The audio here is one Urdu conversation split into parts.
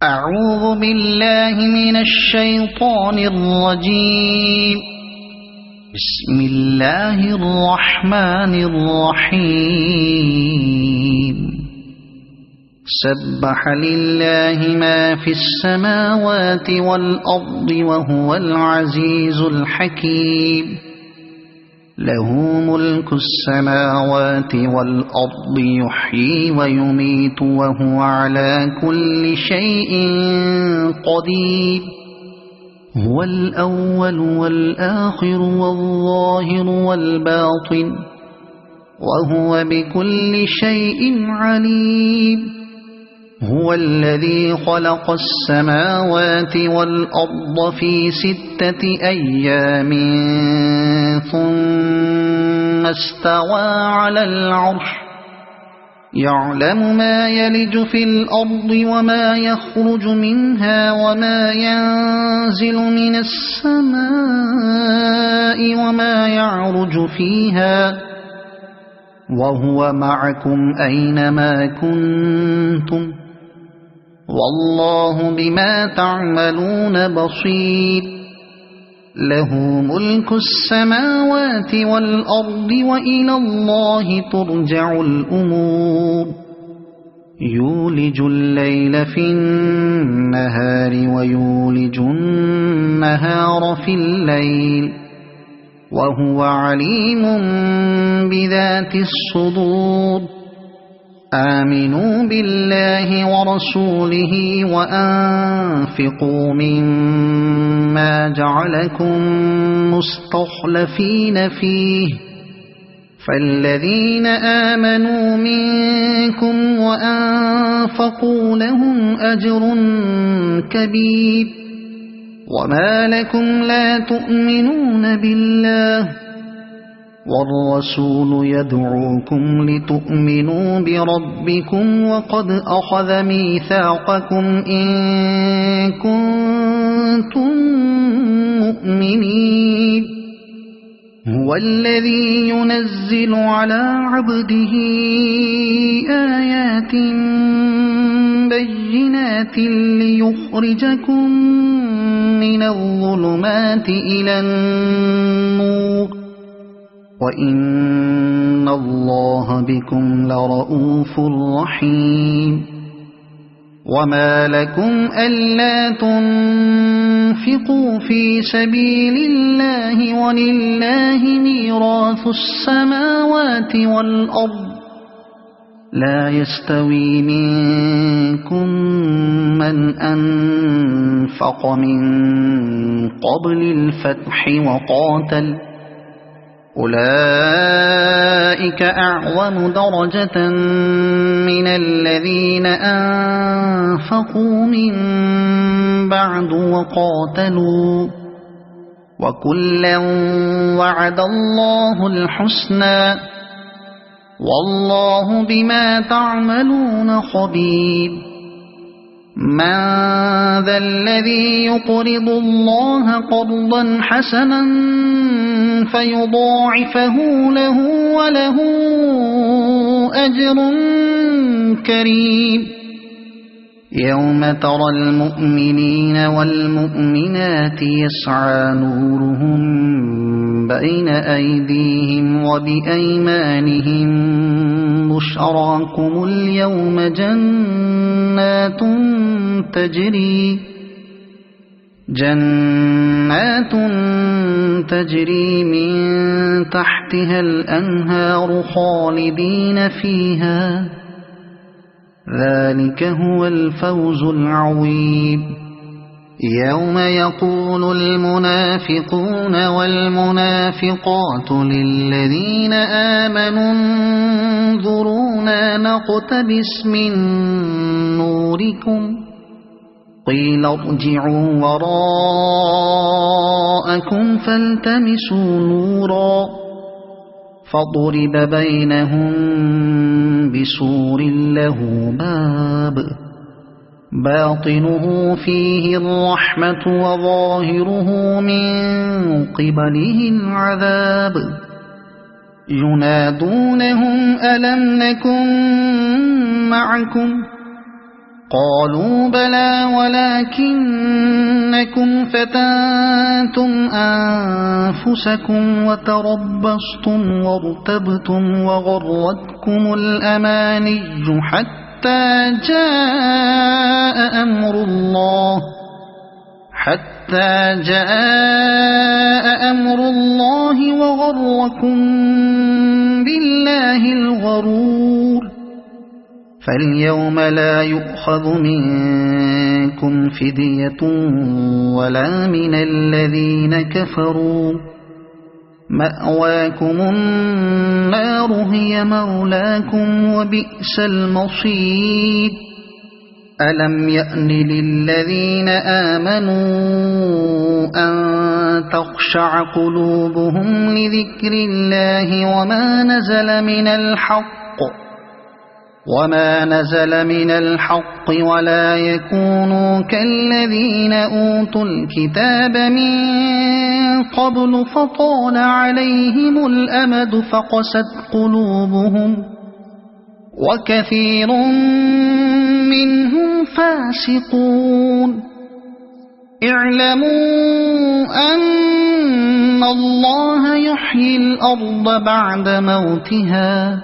أعوذ بالله من الشيطان الرجيم. بسم الله الرحمن الرحيم. سبح لله ما في السماوات والأرض وهو العزيز الحكيم. له ملك السماوات والأرض يحيي ويميت وهو على كل شيء قدير. هو الأول والآخر والظاهر والباطن وهو بكل شيء عليم. هو الذي خلق السماوات والأرض في 6 أيام ثم استوى على العرش. يعلم ما يلج في الأرض وما يخرج منها وما ينزل من السماء وما يعرج فيها، وهو معكم أينما كنتم، والله بما تعملون بصير. له ملك السماوات والأرض وإلى الله ترجع الأمور. يولج الليل في النهار ويولج النهار في الليل وهو عليم بذات الصدور. آمنوا بالله ورسوله وأنفقوا مما جعلكم مستخلفين فيه، فالذين آمنوا منكم وأنفقوا لهم أجر كبير. وما لكم لا تؤمنون بالله والرسول يدعوكم لتؤمنوا بربكم وقد أخذ ميثاقكم إن كنتم مؤمنين. هو الذي ينزل على عبده آيات بينات ليخرجكم من الظلمات إلى النور، وإن الله بكم لرؤوف رحيم. وما لكم ألا تنفقوا في سبيل الله ولله ميراث السماوات والأرض. لا يستوي منكم من أنفق من قبل الفتح وقاتل، أولئك أعظم درجة من الذين أنفقوا من بعد وقاتلوا، وكلا وعد الله الحسنى، والله بما تعملون خبير. من ذا الذي يقرض الله قرضا حسنا فيضاعفه له وله أجر كريم. يوم ترى المؤمنين والمؤمنات يسعى نورهم بين أيديهم وبأيمانهم بشراكم اليوم جنات تجري من تحتها الأنهار خالدين فيها، ذلك هو الفوز العظيم. يوم يقول المنافقون والمنافقات للذين آمنوا انظرونا نقتبس من نوركم، قيل ارجعوا وراءكم فالتمسوا نورا، فضرب بينهم بسور له باب باطنه فيه الرحمة وظاهره من قبله العذاب. ينادونهم ألم نكن معكم قالوا بلى ولكنكم فتنتم أنفسكم وتربصتم وارتبتم وغرتكم الأماني حتى جاء أمر الله وغركم بالله الغرور فاليوم لا يؤخذ منكم فدية ولا من الذين كفروا مأواكم النار هي مولاكم وبئس المصير ألم يأن للذين آمنوا أن تخشع قلوبهم لذكر الله وما نزل من الحق ولا يكونوا كالذين أوتوا الكتاب من قبل فطال عليهم الأمد فقست قلوبهم وكثير منهم فاسقون اعلموا أن الله يحيي الأرض بعد موتها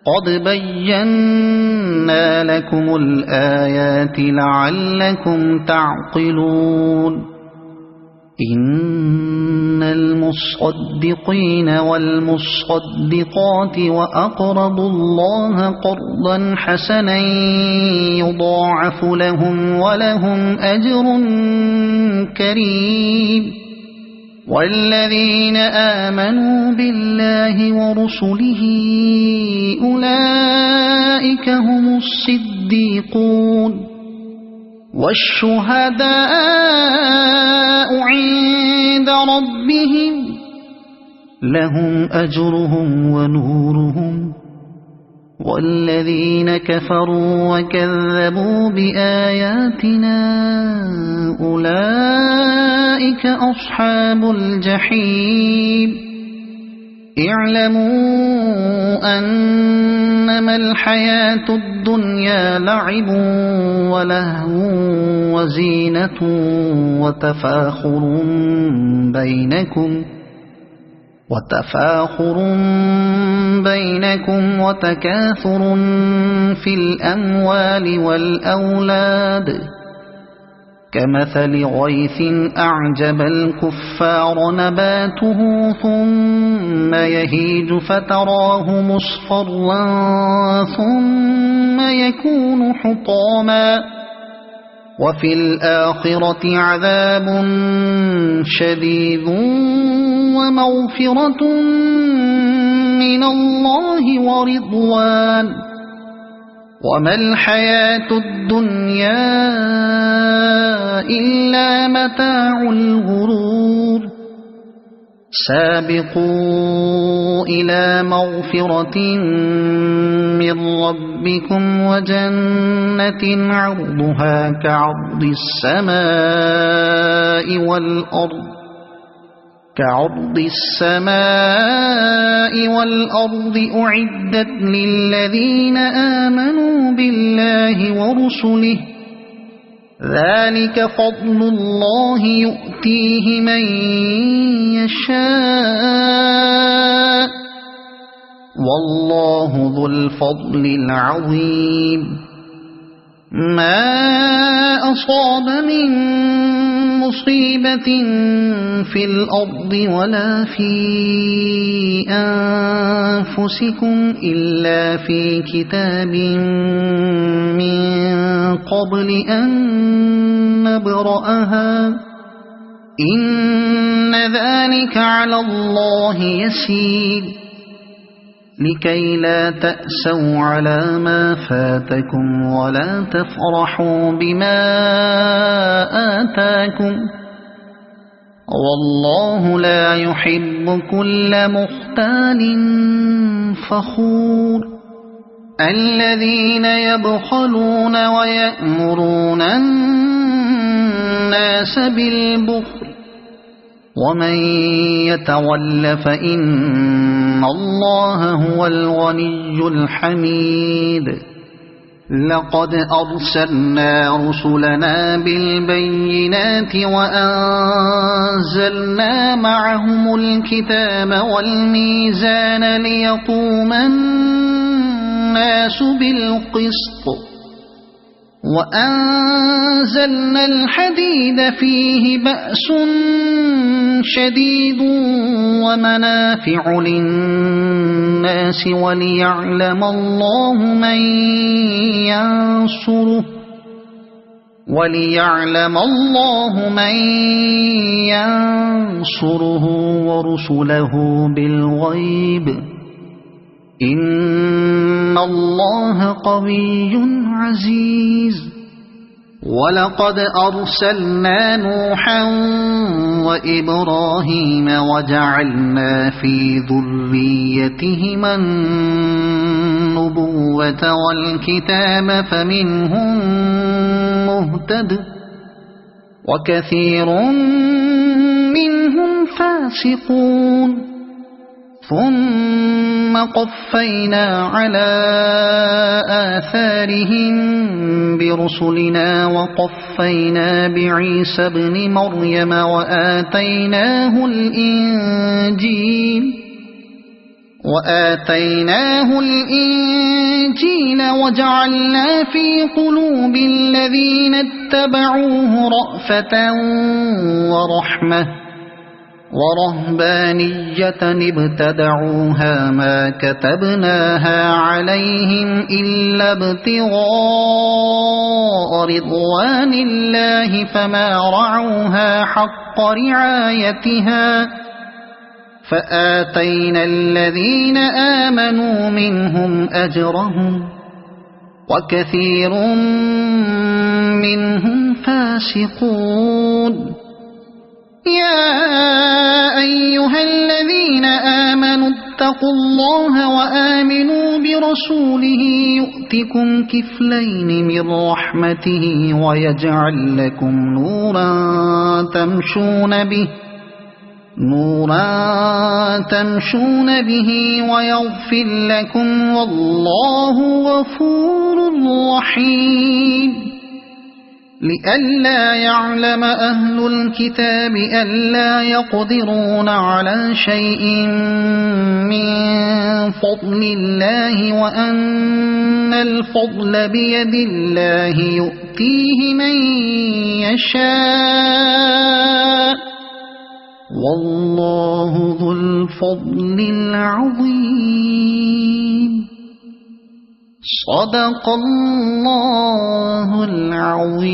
قد بينا لكم الآيات لعلكم تعقلون إن المصدقين والمصدقات وأقرضوا الله قرضا حسنا يضاعف لهم ولهم أجر كريم والذين آمنوا بالله ورسله أولئك هم الصديقون والشهداء عند ربهم لهم أجرهم ونورهم والذين كفروا وكذبوا بآياتنا أولئك أصحاب الجحيم اعلموا أنما الحياة الدنيا لعب ولهو وزينة وتفاخر بينكم وتكاثر في الأموال والأولاد كمثل غيث أعجب الكفار نباته ثم يهيج فتراه مصفرا ثم يكون حطاما وفي الآخرة عذاب شديد ومغفرة من الله ورضوان وما الحياة الدنيا إلا متاع الغرور سابقوا إلى مغفرة من ربكم وجنة عرضها كعرض السماء والأرض أعدت للذين آمنوا بالله ورسله ذلك فضل الله يؤتيه من يشاء والله ذو الفضل العظيم ما أصاب من مصيبة في الأرض ولا في أنفسكم إلا في كتاب من قبل أن نبرأها إن ذلك على الله يسير لكي لا تأسوا على ما فاتكم ولا تفرحوا بما آتاكم والله لا يحب كل مختال فخور الذين يبخلون ويأمرون الناس بالبخل ومن يتول فإن الله هو الغني الحميد لقد أرسلنا رسلنا بالبينات وأنزلنا معهم الكتاب والميزان ليقوم الناس بالقسط وأنزلنا الحديد فيه بأس شديد ومنافع للناس وليعلم الله من ينصره ورسله بالغيب إن الله قوي عزيز ولقد أرسلنا نوحا وإبراهيم وجعلنا في ذريتهما النبوة والكتاب فمنهم مهتد وكثير منهم فاسقون ثم قفينا على آثارهم برسلنا وقفينا بعيسى ابن مريم وآتيناه الإنجيل وجعلنا في قلوب الذين اتبعوه رأفة ورحمة ورهبانية ابتدعوها ما كتبناها عليهم إلا ابتغاء رضوان الله فما رعوها حق رعايتها فآتينا الذين آمنوا منهم أجرهم وكثير منهم فاسقون يا أيها الذين آمنوا اتقوا الله وآمنوا برسوله يؤتكم كفلين من رحمته ويجعل لكم نورا تمشون به ويغفر لكم والله غفور رحيم لئلا يعلم أهل الكتاب ألا يقدرون على شيء من فضل الله وأن الفضل بيد الله يؤتيه من يشاء والله ذو الفضل العظيم صدق الله العظيم.